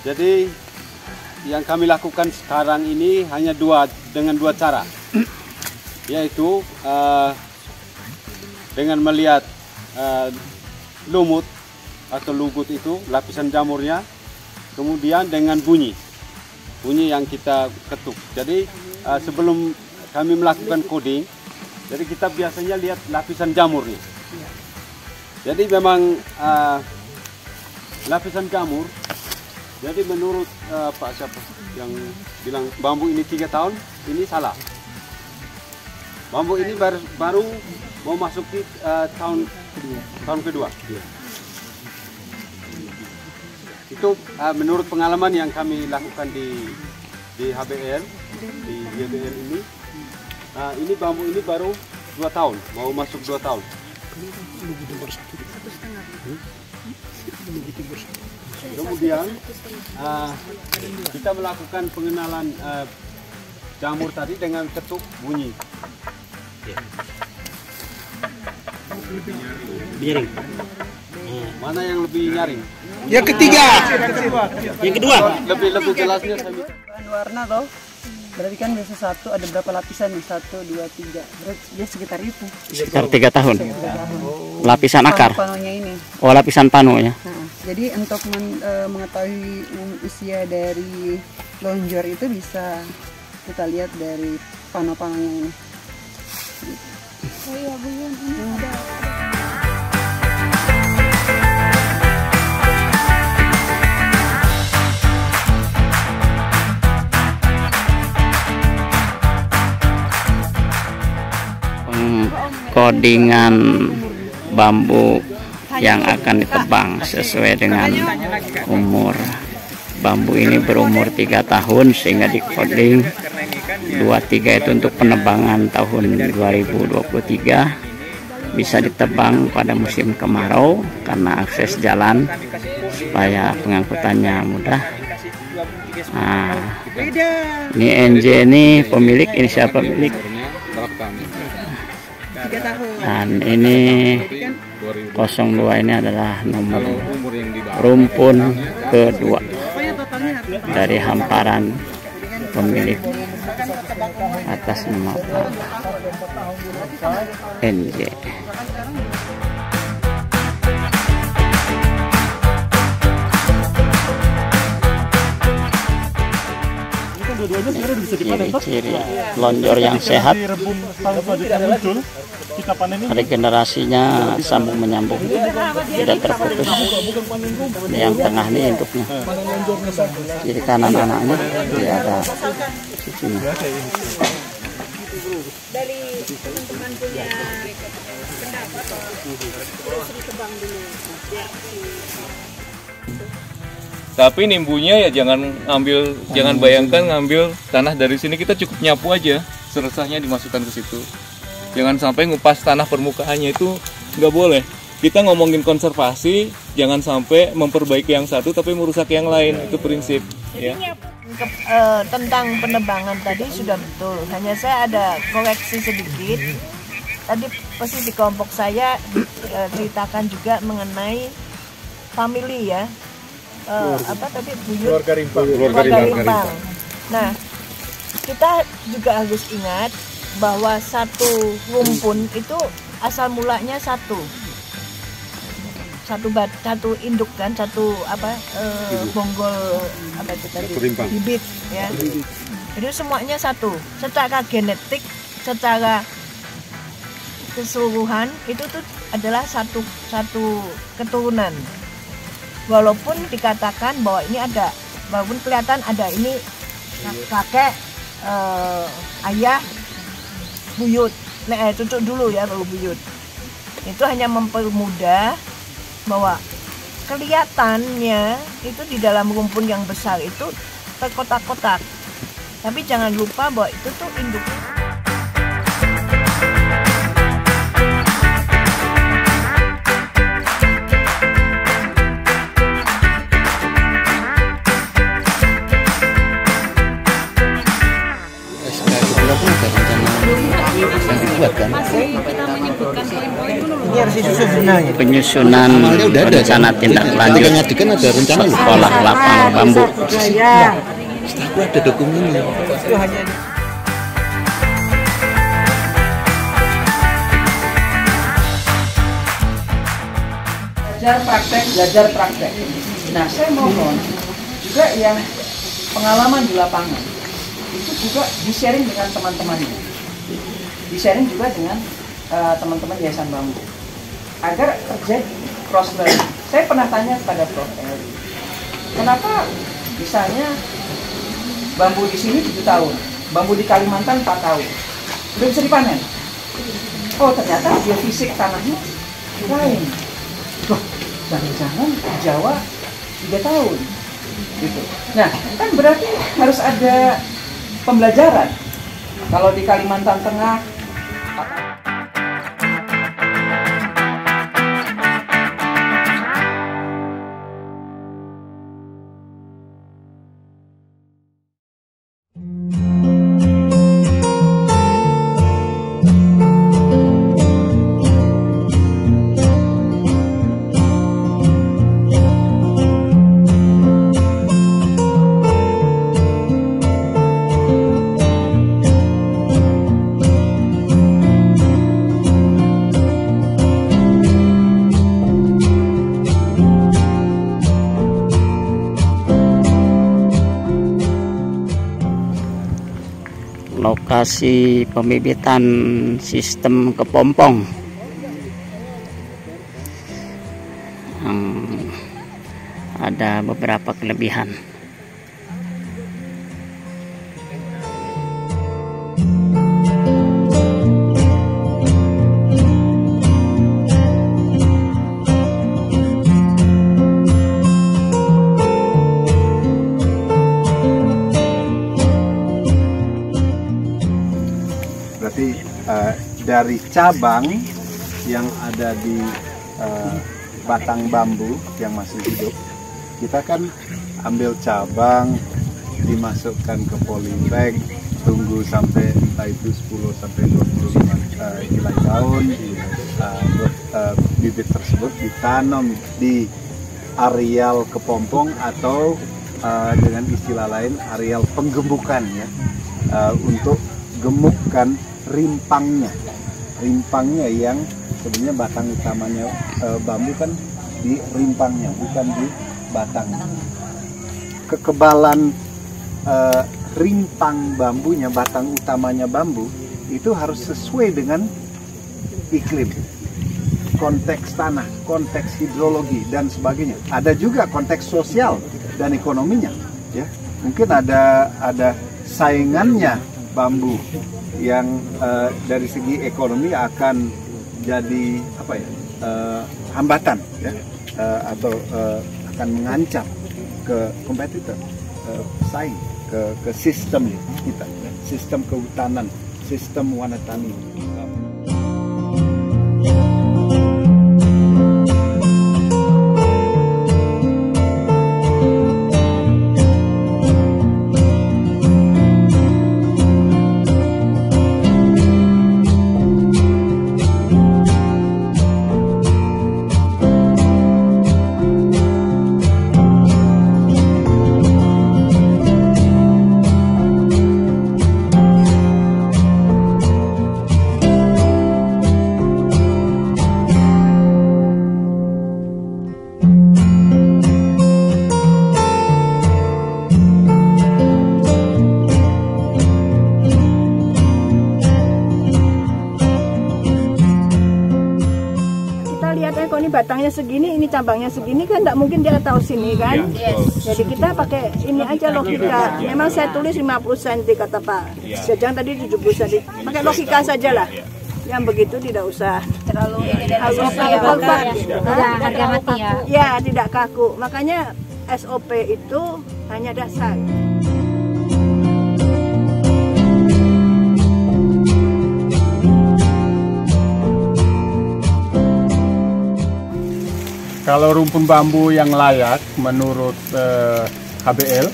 Jadi yang kami lakukan sekarang ini hanya dengan dua cara, yaitu dengan melihat lumut atau lugut itu, lapisan jamurnya, kemudian dengan bunyi yang kita ketuk. Jadi sebelum kami melakukan coding, jadi kita biasanya lihat lapisan jamurnya. Jadi memang lapisan jamur, jadi menurut Pak siapa yang bilang bambu ini 3 tahun, ini salah. Bambu ini baru mau masuki tahun kedua. Itu menurut pengalaman yang kami lakukan di HBL, di YBL ini. Ini bambu ini baru 2 tahun, mau masuk 2 tahun. Kemudian kita melakukan pengenalan jamur tadi dengan ketuk bunyi. Nyaring. Mana yang lebih nyaring? Yang ketiga. Yang kedua. Lebih jelasnya saya minta. Warna toh. Berarti kan biasa satu ada berapa lapisan nih? 1, 2, 3. Berarti dia sekitar itu. Sekitar 3 tahun. Lapisan akar. Panonya ini. Oh, lapisan panonya. Nah, jadi untuk mengetahui usia dari lonjor itu bisa kita lihat dari pano-panonya ini. Oh iya, belum ini ada. Kodingan bambu yang akan ditebang sesuai dengan umur. Bambu ini berumur 3 tahun sehingga dikoding 23 itu untuk penebangan tahun 2023, bisa ditebang pada musim kemarau karena akses jalan supaya pengangkutannya mudah. Nah, ini NJ ini pemilik, ini siapa pemilik? Dan ini 02 ini adalah nomor rumpun kedua dari hamparan pemilik atas nama Pak NJ. Ciri-ciri lonjor yang sehat, regenerasinya sambung menyambung, tidak terputus. Yang tengah ini induknya, kiri kanan anaknya, tidak ada cucunya. Dari teman-teman punya pendapat terus ditebang dulu. Tapi nimbunya ya jangan bayangkan ngambil tanah dari sini, kita cukup nyapu aja, seresahnya dimasukkan ke situ. Jangan sampai ngupas tanah permukaannya, itu nggak boleh. Kita ngomongin konservasi, jangan sampai memperbaiki yang satu tapi merusak yang lain, itu prinsip. Ya. Tentang penebangan tadi sudah betul, hanya saya ada koreksi sedikit. Tadi posisi kelompok saya ceritakan juga mengenai family ya. Apa tadi buyut keluarga Rimpang. Nah, kita juga harus ingat bahwa satu rumpun itu asal mulanya satu induk kan, satu bonggol apa itu tadi, bibit ya. Jadi semuanya satu. Secara genetik, secara keseluruhan itu tuh adalah satu keturunan. Walaupun dikatakan bahwa ini ada, walaupun kelihatan ada ini kakek, ayah, buyut, cucuk dulu ya kalau buyut. Itu hanya mempermudah bahwa kelihatannya itu di dalam rumpun yang besar itu terkotak-kotak. Tapi jangan lupa bahwa itu tuh induknya. Berapa rencana Masih kita menyebutkan poin-poin dulu. Ini harus disusun sebenarnya. Penyusunan rencana tindak lanjut sekolah lapang bambu. Setahu ada dokumennya. Itu hanya belajar praktek. Nah, saya mohon juga yang pengalaman di lapangan itu juga di-sharing dengan teman-teman ini. Di-sharing juga dengan teman-teman Yayasan Bambu agar terjadi cross learning. Saya pernah tanya kepada Prof. Eli, kenapa misalnya bambu di sini 7 tahun, bambu di Kalimantan 4 tahun, udah bisa dipanen? Oh, ternyata geofisik tanahnya lain. Loh, jangan-jangan di Jawa 3 tahun gitu. Nah, kan berarti harus ada pembelajaran. Kalau di Kalimantan Tengah lokasi pembibitan sistem kepompong ada beberapa kelebihan. Berarti dari cabang yang ada di batang bambu yang masih hidup, kita kan ambil cabang, dimasukkan ke polybag, tunggu sampai entah itu 10 sampai 25 helai daun, bibit tersebut ditanam di areal kepompong atau dengan istilah lain areal penggemukan ya, untuk gemukkan rimpangnya yang sebenarnya batang utamanya bambu kan di rimpangnya bukan di batang. Kekebalan rimpang bambunya, batang utamanya bambu itu harus sesuai dengan iklim, konteks tanah, konteks hidrologi dan sebagainya. Ada juga konteks sosial dan ekonominya ya. Mungkin ada saingannya bambu yang dari segi ekonomi akan jadi apa ya, hambatan ya, atau akan mengancam ke kompetitor, saing ke sistem kita, sistem kehutanan, sistem wanatani. Ini batangnya segini, ini cabangnya segini kan tidak mungkin dia tahu sini kan. Jadi kita pakai ini aja logika. Memang saya tulis 50 cm kata Pak Jajang tadi 70 cm. Pakai logika saja lah. Yang begitu tidak usah terlalu harga mati ya. Ya, tidak kaku. Makanya SOP itu hanya dasar. Kalau rumpun bambu yang layak menurut HBL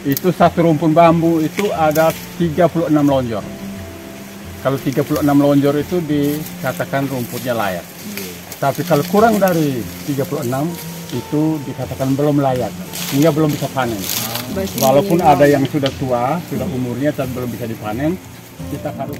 itu satu rumpun bambu itu ada 36 lonjor. Kalau 36 lonjor itu dikatakan rumputnya layak. Tapi kalau kurang dari 36 itu dikatakan belum layak, hingga belum bisa panen. Walaupun ada yang sudah tua, sudah umurnya tapi belum bisa dipanen, kita harus